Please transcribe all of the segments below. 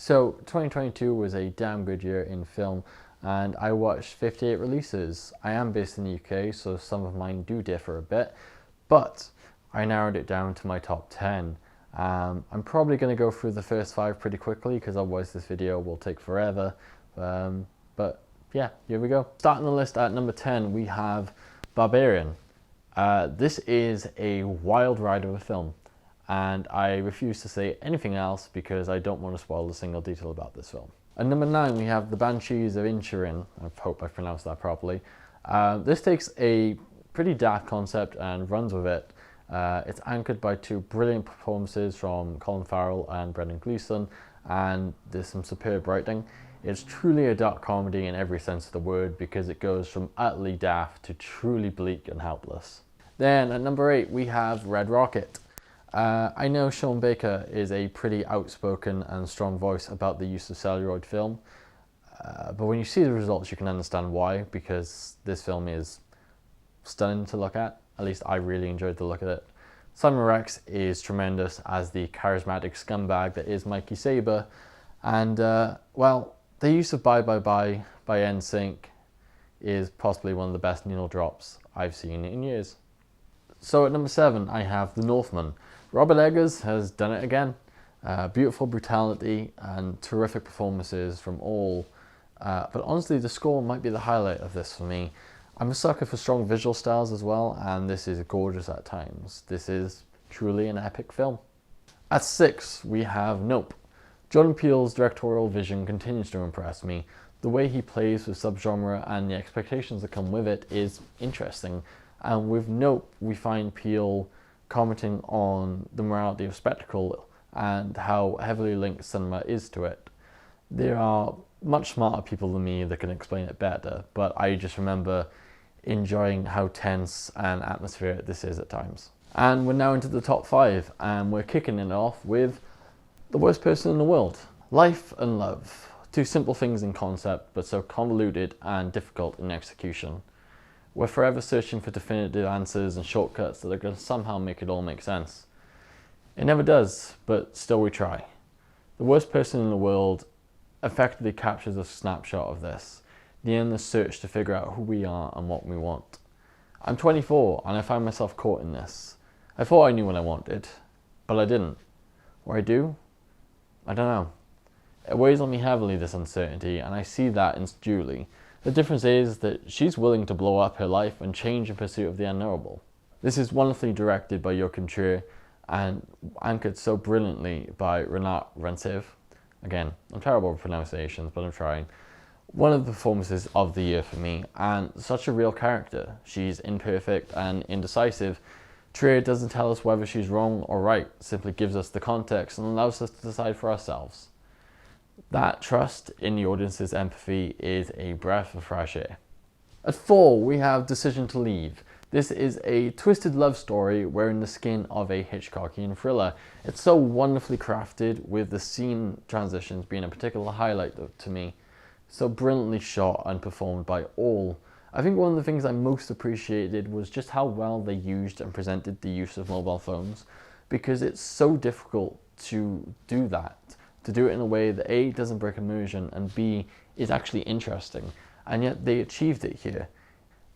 So 2022 was a damn good year in film, and I watched 58 releases. I am based in the UK, so some of mine do differ a bit, but I narrowed it down to my top 10. I'm probably going to go through the first 5 pretty quickly because otherwise this video will take forever. But yeah, here we go. Starting the list at number 10, we have Barbarian. This is a wild ride of a film, and I refuse to say anything else because I don't want to spoil a single detail about this film. At number 9, we have the Banshees of Inisherin. I hope I pronounced that properly. This takes a pretty daft concept and runs with it. It's anchored by 2 brilliant performances from Colin Farrell and Brendan Gleeson, and there's some superb writing. It's truly a dark comedy in every sense of the word because it goes from utterly daft to truly bleak and helpless. Then at number 8, we have Red Rocket. I know Sean Baker is a pretty outspoken and strong voice about the use of celluloid film, but when you see the results you can understand why, because this film is stunning to look at. At least I really enjoyed the look of it. Simon Rex is tremendous as the charismatic scumbag that is Mikey Saber, and well, the use of Bye Bye Bye by NSYNC is possibly one of the best needle drops I've seen in years. So at number 7, I have The Northman. Robert Eggers has done it again. Beautiful brutality and terrific performances from all. But honestly, the score might be the highlight of this for me. I'm a sucker for strong visual styles as well, and this is gorgeous at times. This is truly an epic film. At 6, we have Nope. Jordan Peele's directorial vision continues to impress me. The way he plays with subgenre and the expectations that come with it is interesting. And with Nope, we find Peele commenting on the morality of spectacle and how heavily linked cinema is to it. There are much smarter people than me that can explain it better, but I just remember enjoying how tense and atmospheric this is at times. And we're now into the top 5, and we're kicking it off with The Worst Person in the World. Life and love. 2 simple things in concept, but so convoluted and difficult in execution. We're forever searching for definitive answers and shortcuts that are going to somehow make it all make sense. It never does, but still we try. The Worst Person in the World effectively captures a snapshot of this, the endless search to figure out who we are and what we want. I'm 24 and I find myself caught in this. I thought I knew what I wanted, but I didn't. Or I do? I don't know. It weighs on me heavily, this uncertainty, and I see that in Julie. The difference is that she's willing to blow up her life and change in pursuit of the unknowable. This is wonderfully directed by Joachim Trier and anchored so brilliantly by Renat Rensev. Again, I'm terrible with pronunciations, but I'm trying. One of the performances of the year for me, and such a real character. She's imperfect and indecisive. Trier doesn't tell us whether she's wrong or right, simply gives us the context and allows us to decide for ourselves. That trust in the audience's empathy is a breath of fresh air. At 4, we have Decision to Leave. This is a twisted love story wearing the skin of a Hitchcockian thriller. It's so wonderfully crafted, with the scene transitions being a particular highlight to me. So brilliantly shot and performed by all. I think one of the things I most appreciated was just how well they used and presented the use of mobile phones, because it's so difficult to do that. To do it in a way that A, doesn't break immersion, and B, is actually interesting. And yet they achieved it here.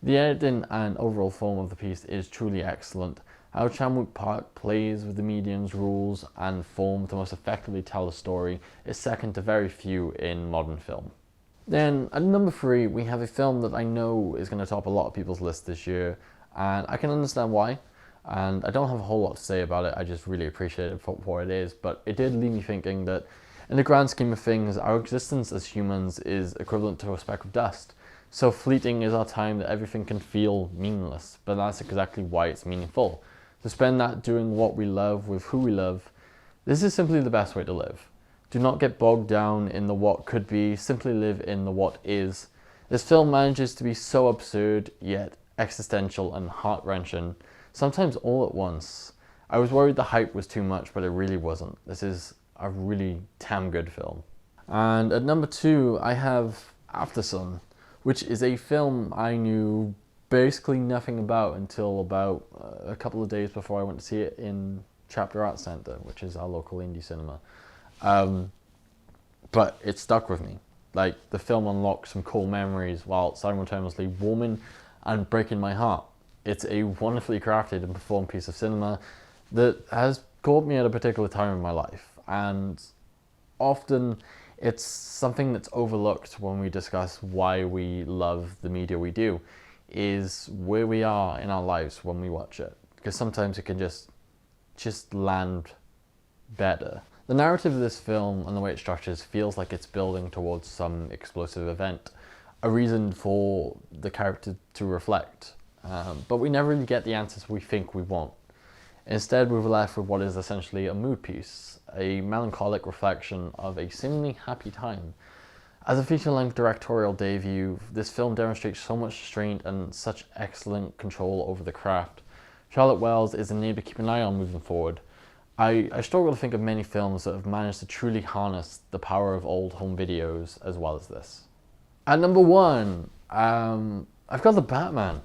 The editing and overall form of the piece is truly excellent. How Chan-wook plays with the medium's rules and form to most effectively tell a story is second to very few in modern film. Then at number 3, we have a film that I know is going to top a lot of people's list this year, and I can understand why. And I don't have a whole lot to say about it, I just really appreciate it for what it is, but it did leave me thinking that in the grand scheme of things, our existence as humans is equivalent to a speck of dust. So fleeting is our time that everything can feel meaningless, but that's exactly why it's meaningful. To spend that doing what we love with who we love, this is simply the best way to live. Do not get bogged down in the what could be, simply live in the what is. This film manages to be so absurd, yet existential and heart-wrenching, sometimes all at once. I was worried the hype was too much, but it really wasn't. This is a really damn good film. And at number 2, I have Aftersun, which is a film I knew basically nothing about until about a couple of days before I went to see it in Chapter Arts Centre, which is our local indie cinema. but it stuck with me. Like, the film unlocked some cool memories while simultaneously warming and breaking my heart. It's a wonderfully crafted and performed piece of cinema that has caught me at a particular time in my life, and often it's something that's overlooked when we discuss why we love the media we do, is where we are in our lives when we watch it, because sometimes it can just land better. The narrative of this film and the way it structures feels like it's building towards some explosive event, a reason for the character to reflect, but we never really get the answers we think we want. Instead, we're left with what is essentially a mood piece, a melancholic reflection of a seemingly happy time. As a feature-length directorial debut, this film demonstrates so much restraint and such excellent control over the craft. Charlotte Wells is a name to keep an eye on moving forward. I struggle to think of many films that have managed to truly harness the power of old home videos as well as this. At number 1, I've got The Batman.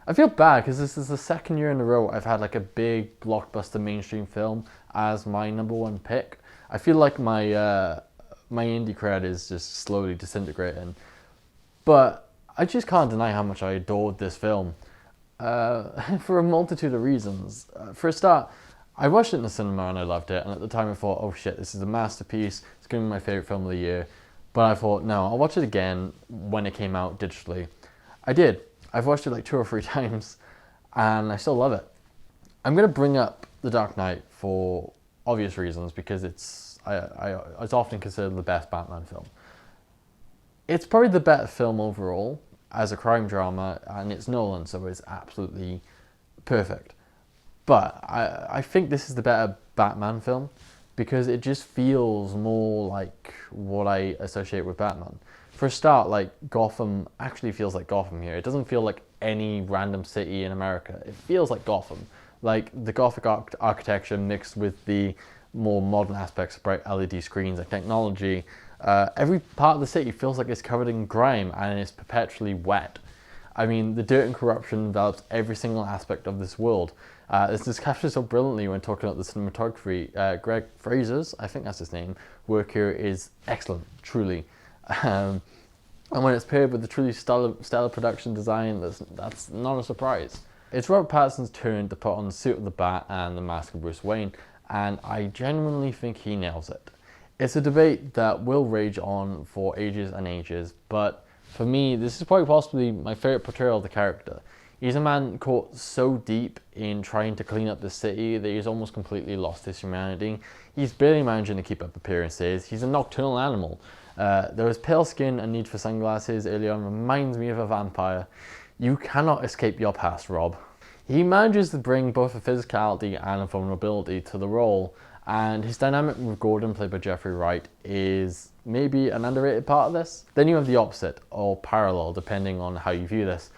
I feel bad because this is the second year in a row I've had like a big blockbuster mainstream film as my number 1 pick. I feel like my indie cred is just slowly disintegrating, but I just can't deny how much I adored this film for a multitude of reasons. For a start, I watched it in the cinema and I loved it, and at the time I thought, oh shit, this is a masterpiece, it's going to be my favourite film of the year. But I thought, no, I'll watch it again when it came out digitally. I did. I've watched it like 2 or 3 times, and I still love it. I'm going to bring up The Dark Knight for obvious reasons, because it's often considered the best Batman film. It's probably the better film overall as a crime drama, and it's Nolan, so it's absolutely perfect. But I think this is the better Batman film, because it just feels more like what I associate with Batman. For a start, like, Gotham actually feels like Gotham here. It doesn't feel like any random city in America. It feels like Gotham. Like, the Gothic architecture mixed with the more modern aspects of bright LED screens and technology. Every part of the city feels like it's covered in grime and it's perpetually wet. I mean, the dirt and corruption envelops every single aspect of this world. This is captured so brilliantly when talking about the cinematography. Greg Fraser's, I think that's his name, work here is excellent, truly. And when it's paired with the truly stellar production design, that's not a surprise. It's Robert Pattinson's turn to put on the suit of the Bat and the mask of Bruce Wayne, and I genuinely think he nails it. It's a debate that will rage on for ages and ages, but for me, this is probably possibly my favourite portrayal of the character. He's a man caught so deep in trying to clean up the city that he's almost completely lost his humanity. He's barely managing to keep up appearances. He's a nocturnal animal. Though his pale skin and need for sunglasses early on reminds me of a vampire. You cannot escape your past, Rob. He manages to bring both a physicality and a vulnerability to the role, and his dynamic with Gordon, played by Jeffrey Wright, is maybe an underrated part of this. Then you have the opposite, or parallel, depending on how you view this.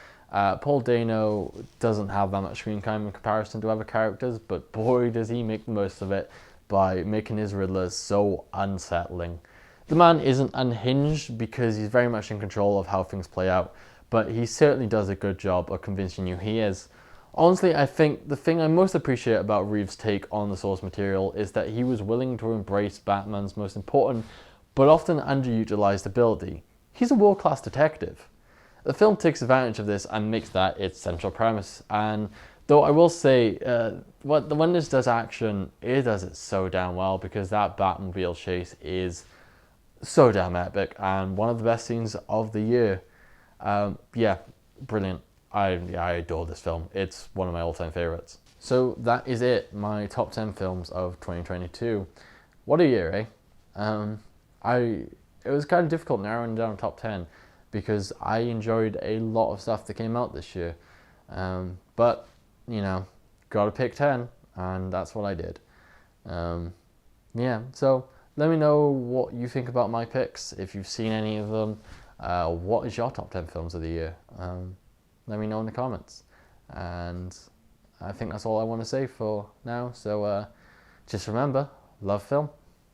Paul Dano doesn't have that much screen time in comparison to other characters, but boy does he make the most of it by making his Riddler so unsettling. The man isn't unhinged because he's very much in control of how things play out, but he certainly does a good job of convincing you he is. Honestly, I think the thing I most appreciate about Reeves' take on the source material is that he was willing to embrace Batman's most important but often underutilized ability. He's a world-class detective. The film takes advantage of this and makes that its central premise, and though I will say, when this does action, it does it so damn well, because that Batmobile chase is so damn epic and one of the best scenes of the year. Yeah, brilliant. I adore this film. It's one of my all-time favorites. So that is it, my top 10 films of 2022. What a year, eh? It was kind of difficult narrowing down a top 10 because I enjoyed a lot of stuff that came out this year. But, you know, gotta pick 10, and that's what I did. Yeah, so let me know what you think about my picks, if you've seen any of them. What is your top 10 films of the year? Let me know in the comments. And I think that's all I want to say for now. So just remember, love film.